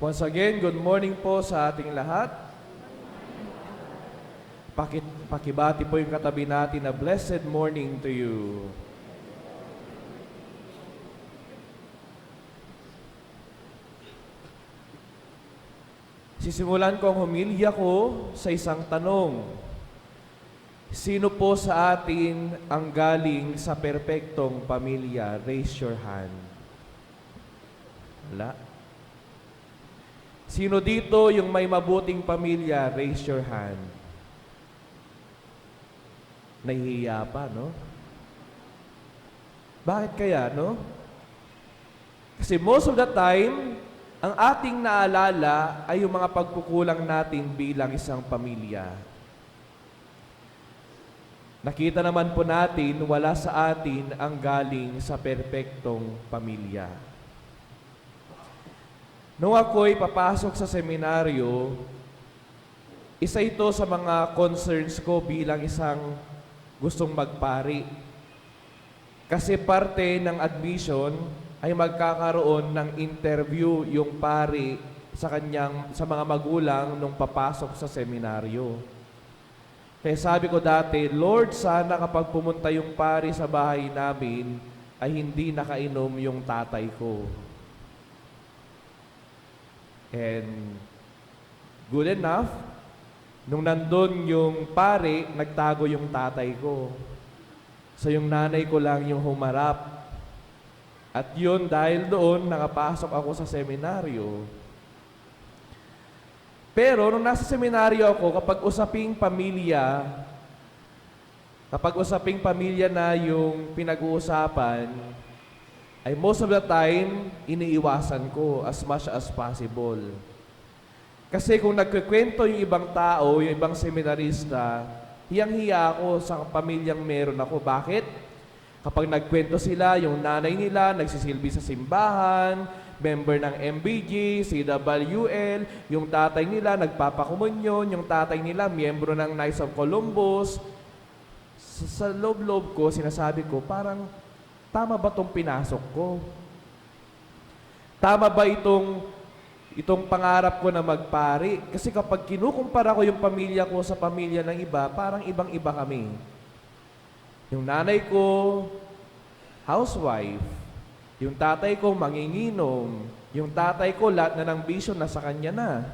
Once again, good morning po sa ating lahat. Pakibati po yung katabi natin na blessed morning to you. Sisimulan ko ang homilya ko sa isang tanong. Sino po sa atin ang galing sa perpektong pamilya? Raise your hand. Wala. Sino dito yung may mabuting pamilya? Raise your hand. Nahihiya pa, no? Bakit kaya, no? Kasi most of the time, ang ating naalala ay yung mga pagkukulang natin bilang isang pamilya. Nakita naman po natin, wala sa atin ang galing sa perpektong pamilya. Nung ako'y papasok sa seminaryo, isa ito sa mga concerns ko bilang isang gustong magpari. Kasi parte ng admission ay magkakaroon ng interview yung pari sa mga magulang nung papasok sa seminaryo. Kaya sabi ko dati, Lord, sana kapag pumunta yung pari sa bahay namin, ay hindi nakainom yung tatay ko. And good enough, nung nandun yung pare, nagtago yung tatay ko. So yung nanay ko lang yung humarap. At yun, dahil doon, nakapasok ako sa seminaryo. Pero nung nasa seminaryo ako, kapag usaping pamilya na yung pinag-uusapan, ay most of the time, iniiwasan ko as much as possible. Kasi kung nagkikwento yung ibang tao, yung ibang seminarista, hiyang-hiya ako sa pamilyang meron ako. Bakit? Kapag nagkwento sila, yung nanay nila nagsisilbi sa simbahan, member ng MBG, CWL, yung tatay nila nagpapakomunyon, yung tatay nila miyembro ng Knights of Columbus. Sa loob-loob ko, sinasabi ko, parang tama ba itong pinasok ko? Tama ba itong pangarap ko na magpari? Kasi kapag kinukumpara ko yung pamilya ko sa pamilya ng iba, parang ibang-iba kami. Yung nanay ko, housewife. Yung tatay ko, manginginom. Yung tatay ko, lahat na ng bisyo nasa kanya na.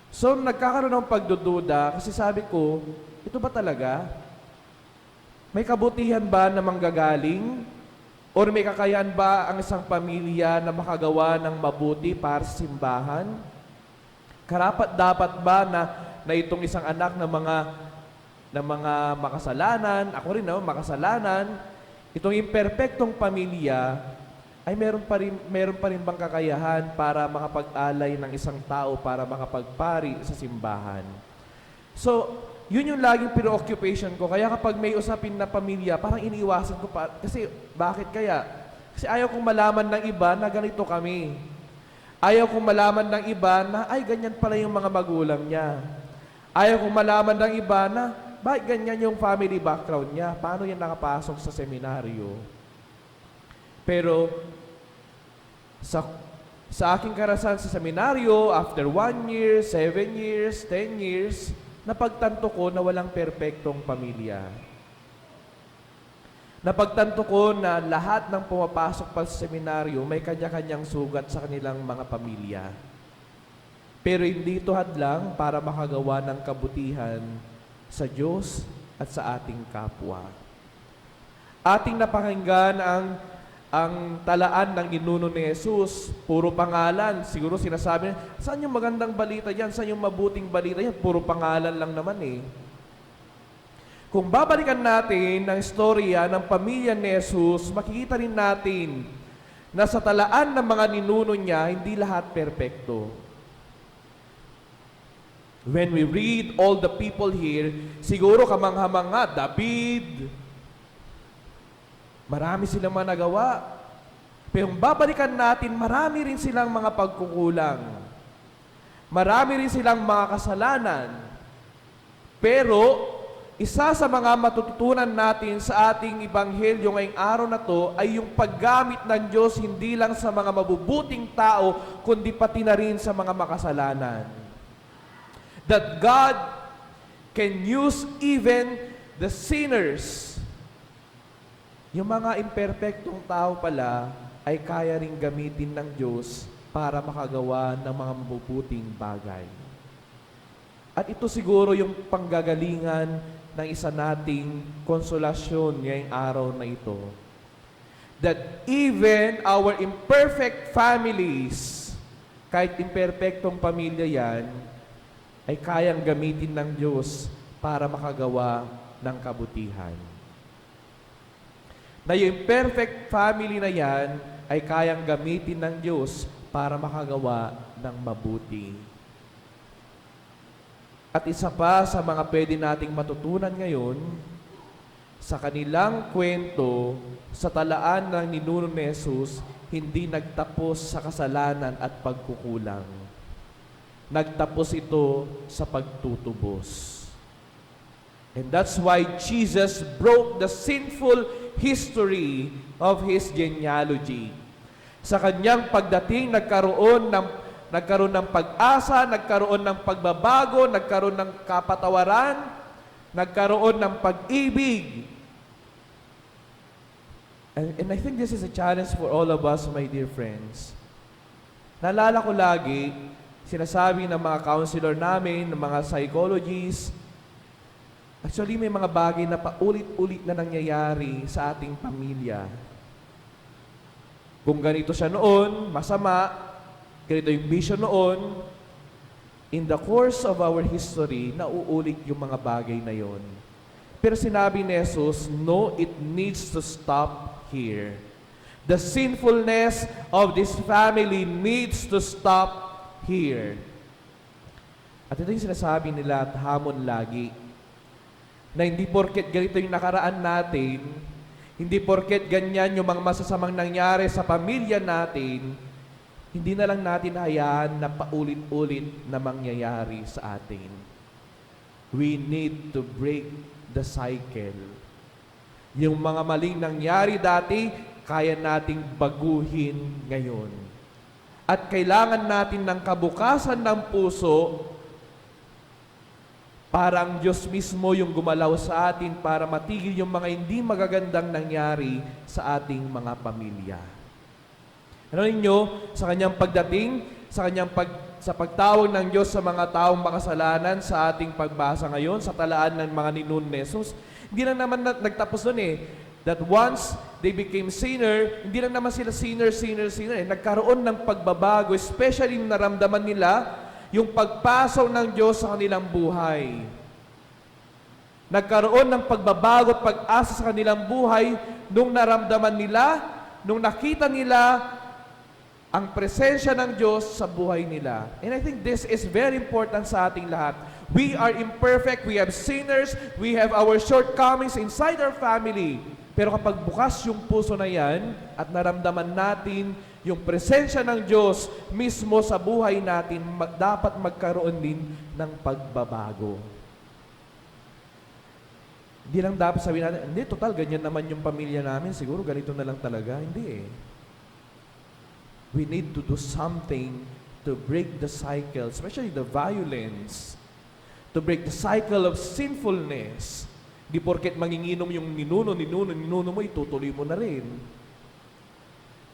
So, nagkakaroon ng pagdududa kasi sabi ko, ito ba talaga? May kabutihan ba na manggagaling? O may kakayahan ba ang isang pamilya na makagawa ng mabuti para sa simbahan? Karapat-dapat ba na itong isang anak ng mga makasalanan, ako rin makasalanan, itong imperpektong pamilya ay meron pa rin bang kakayahan para makapag-alay ng isang tao para makapagpari sa simbahan? So, yun yung laging preoccupation ko. Kaya kapag may usapin na pamilya, parang iniiwasan ko pa. Kasi, bakit kaya? Kasi ayaw kong malaman ng iba na ganito kami. Ayaw kong malaman ng iba na, ay, ganyan pala yung mga magulang niya. Ayaw kong malaman ng iba na, bakit ganyan yung family background niya? Paano yan nakapasok sa seminaryo? Pero, sa aking karasan sa seminaryo, after 1 year, 7 years, 10 years, napagtanto ko na walang perpektong pamilya. Napagtanto ko na lahat ng pumapasok pa sa seminaryo may kanya-kanyang sugat sa kanilang mga pamilya. Pero hindi ito hadlang para makagawa ng kabutihan sa Diyos at sa ating kapwa. Ating napakinggan ang talaan ng ninuno ni Jesus, puro pangalan. Siguro sinasabi, saan yung magandang balita yan? Saan yung mabuting balita yan? Puro pangalan lang naman eh. Kung babalikan natin ang istorya ng pamilya ni Jesus, makikita rin natin na sa talaan ng mga ninuno niya, hindi lahat perpekto. When we read all the people here, siguro kamangha-mangha, David, marami silang mga nagawa. Pero kung babalikan natin, marami rin silang mga pagkukulang. Marami rin silang mga kasalanan. Pero, isa sa mga matututunan natin sa ating Ebanghelyo ngayong araw na to ay yung paggamit ng Diyos hindi lang sa mga mabubuting tao, kundi pati na rin sa mga makasalanan. That God can use even the sinners. Yung mga imperfectong tao pala ay kaya ring gamitin ng Diyos para makagawa ng mga mabubuting bagay. At ito siguro yung panggagalingan ng isa nating konsolasyon ngayong araw na ito. That even our imperfect families, kahit imperfectong pamilya yan, ay kayang gamitin ng Diyos para makagawa ng kabutihan. Na yung imperfect family na yan ay kayang gamitin ng Diyos para makagawa ng mabuti. At isa pa sa mga pwede nating matutunan ngayon, sa kanilang kwento, sa talaan ng ninuno ni Jesus, hindi nagtapos sa kasalanan at pagkukulang. Nagtapos ito sa pagtutubos. And that's why Jesus broke the sinful history of His genealogy. Sa kanyang pagdating, nagkaroon ng pag-asa, nagkaroon ng pagbabago, nagkaroon ng kapatawaran, nagkaroon ng pag-ibig. And I think this is a challenge for all of us, my dear friends. Naalala ko lagi, sinasabi ng mga counselor namin, ng mga psychologists, actually may mga bagay na paulit-ulit na nangyayari sa ating pamilya. Kung ganito siya noon, masama, ganito yung vision noon, in the course of our history, nauulit yung mga bagay na yon. Pero sinabi ni Jesus, no, it needs to stop here. The sinfulness of this family needs to stop here. At ito yung sinasabi nila at hamon lagi, na hindi porket ganito yung nakaraan natin, hindi porket ganyan yung mga masasamang nangyari sa pamilya natin, hindi na lang natin hayaan na paulit-ulit na mangyayari sa atin. We need to break the cycle. Yung mga maling nangyari dati, kaya nating baguhin ngayon. At kailangan natin ng kabukasan ng puso para ang Diyos mismo yung gumalaw sa atin para matigil yung mga hindi magagandang nangyari sa ating mga pamilya. Ano ninyo, sa kanyang pagdating, sa pagtawag ng Diyos sa mga taong makasalanan sa ating pagbasa ngayon, sa talaan ng mga ninuno ni Jesus, hindi lang naman nagtapos doon that once they became sinner, hindi lang naman sila sinner. Nagkaroon ng pagbabago, especially yung naramdaman nila, yung pagpasaw ng Diyos sa kanilang buhay. Nagkaroon ng pagbabago at pag-asa sa kanilang buhay nung naramdaman nila, nung nakita nila ang presensya ng Diyos sa buhay nila. And I think this is very important sa ating lahat. We are imperfect, we have sinners, we have our shortcomings inside our family. Pero kapag bukas yung puso na yan at naramdaman natin yung presensya ng Diyos mismo sa buhay natin, dapat magkaroon din ng pagbabago. Hindi lang dapat sabihin natin, hindi, total, ganyan naman yung pamilya namin, siguro ganito na lang talaga. Hindi We need to do something to break the cycle, especially the violence, to break the cycle of sinfulness. Di porket manginginom yung ninuno mo, itutuloy mo na rin.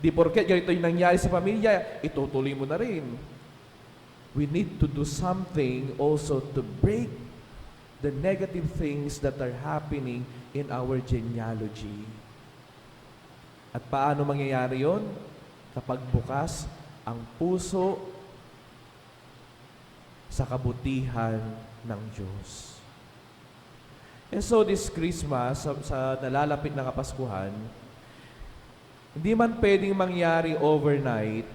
Di porket ganito yung nangyari sa pamilya, itutuloy mo na rin. We need to do something also to break the negative things that are happening in our genealogy. At paano mangyayari yon? Kapag bukas ang puso sa kabutihan ng Diyos. And so this Christmas, sa nalalapit na Kapaskuhan, hindi man pwedeng mangyari overnight,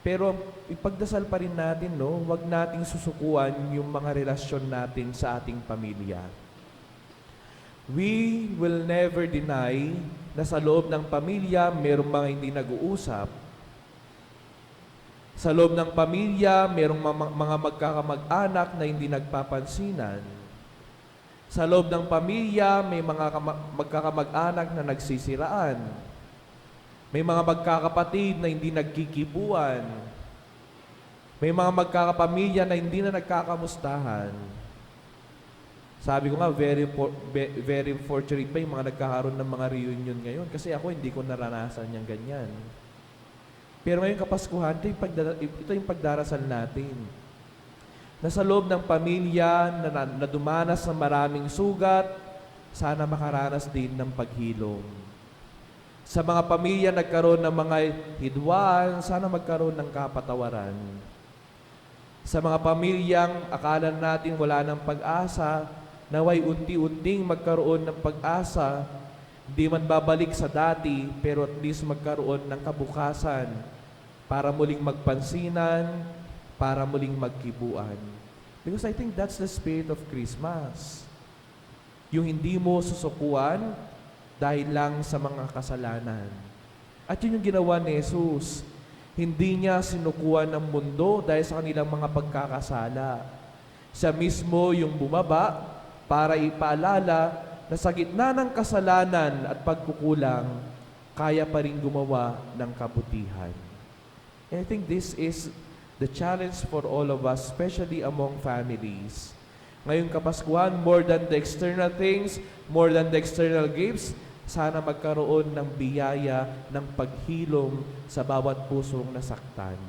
pero ipagdasal pa rin natin, no? Huwag nating susukuan yung mga relasyon natin sa ating pamilya. We will never deny na sa loob ng pamilya, mayroong mga hindi nag-uusap. Sa loob ng pamilya, mayroong mga magkakamag-anak na hindi nagpapansinan. Sa loob ng pamilya, may mga magkakamag-anak na nagsisiraan. May mga magkakapatid na hindi nagkikibuan. May mga magkakapamilya na hindi na nagkakamustahan. Sabi ko nga, very fortunate pa yung mga nagkakaroon ng mga reunion ngayon. Kasi ako, hindi ko naranasan yung ganyan. Pero ngayong Kapaskuhan, ito yung pagdarasal natin. Na sa loob ng pamilya na dumanas ng maraming sugat, sana makaranas din ng paghilom. Sa mga pamilya nagkaroon ng mga hidwaan, sana magkaroon ng kapatawaran. Sa mga pamilyang akala natin wala ng pag-asa, naway unti-unting magkaroon ng pag-asa, di man babalik sa dati, pero at least magkaroon ng kabukasan para muling magpansinan, para muling magkibuan. Because I think that's the spirit of Christmas. Yung hindi mo susukuan dahil lang sa mga kasalanan. At yun yung ginawa ni Jesus. Hindi niya sinukuan ng mundo dahil sa kanilang mga pagkakasala. Siya mismo yung bumaba para ipaalala na sa gitna ng kasalanan at pagkukulang, kaya pa rin gumawa ng kabutihan. And I think this is the challenge for all of us, especially among families. Ngayong Kapaskuhan, more than the external things, more than the external gifts, sana magkaroon ng biyaya ng paghilom sa bawat pusong nasaktan.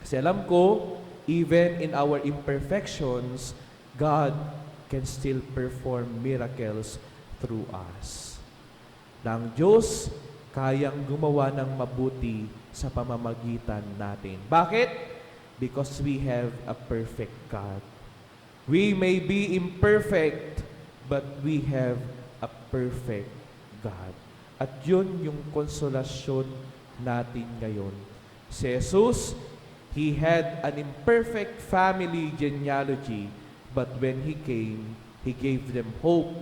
Kasi alam ko, even in our imperfections, God can still perform miracles through us. Na ang Diyos kayang gumawa ng mabuti sa pamamagitan natin. Bakit? Because we have a perfect God. We may be imperfect, but we have a perfect God. At yun yung konsolasyon natin ngayon. Si Jesus, He had an imperfect family genealogy, but when He came, He gave them hope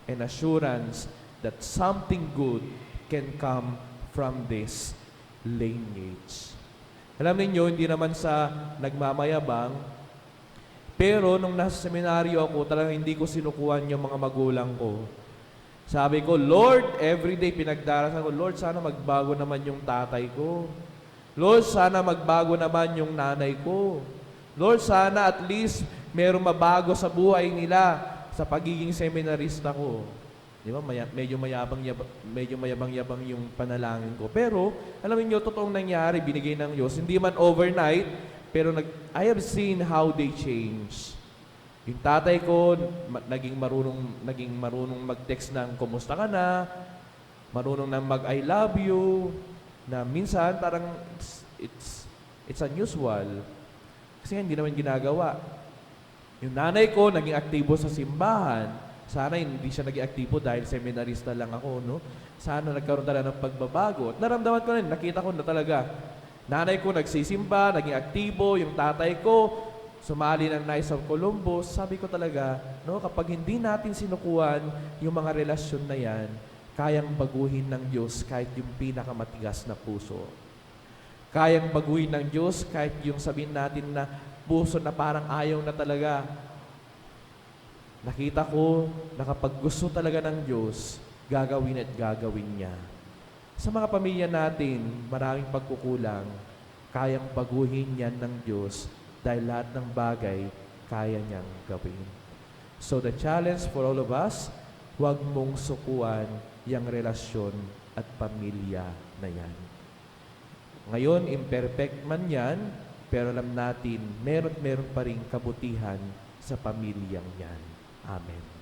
and assurance that something good can come from this lineage. Alam niyo, hindi naman sa nagmamayabang, pero nung nasa seminaryo ako, talagang hindi ko sinukuhan yung mga magulang ko. Sabi ko, Lord, everyday pinagdarasal ko, Lord, sana magbago naman yung tatay ko. Lord, sana magbago naman yung nanay ko. Lord, sana at least merong mabago sa buhay nila sa pagiging seminarista ko. Di ba? Medyo mayabang-yabang yung panalangin ko. Pero, alam niyo, totoong nangyari, binigay ng Diyos. Hindi man overnight, pero I have seen how they change. Yung tatay ko, naging marunong mag-text ng kumusta ka na, marunong na mag-I love you, na minsan parang it's unusual. Kasi hindi naman ginagawa. Yung nanay ko, naging aktibo sa simbahan. Sana hindi siya naging aktibo dahil seminarista lang ako, no? Sana nagkaroon talaga ng pagbabago. At naramdaman ko na, nakita ko na talaga. Nanay ko nagsisimba, naging aktibo, yung tatay ko, sumali ng Knights of Columbus. Sabi ko talaga, no, kapag hindi natin sinukuan yung mga relasyon na yan, kayang baguhin ng Diyos kahit yung pinakamatigas na puso. Kayang baguhin ng Diyos kahit yung sabihin natin na puso na parang ayaw na talaga. Nakita ko na kapag gusto talaga ng Diyos, gagawin at gagawin niya. Sa mga pamilya natin, maraming pagkukulang, kayang baguhin yan ng Diyos dahil lahat ng bagay kaya niyang gawin. So the challenge for all of us, huwag mong sukuan yung relasyon at pamilya na yan. Ngayon, imperfect man yan, pero alam natin, meron pa ring kabutihan sa pamilyang yan. Amen.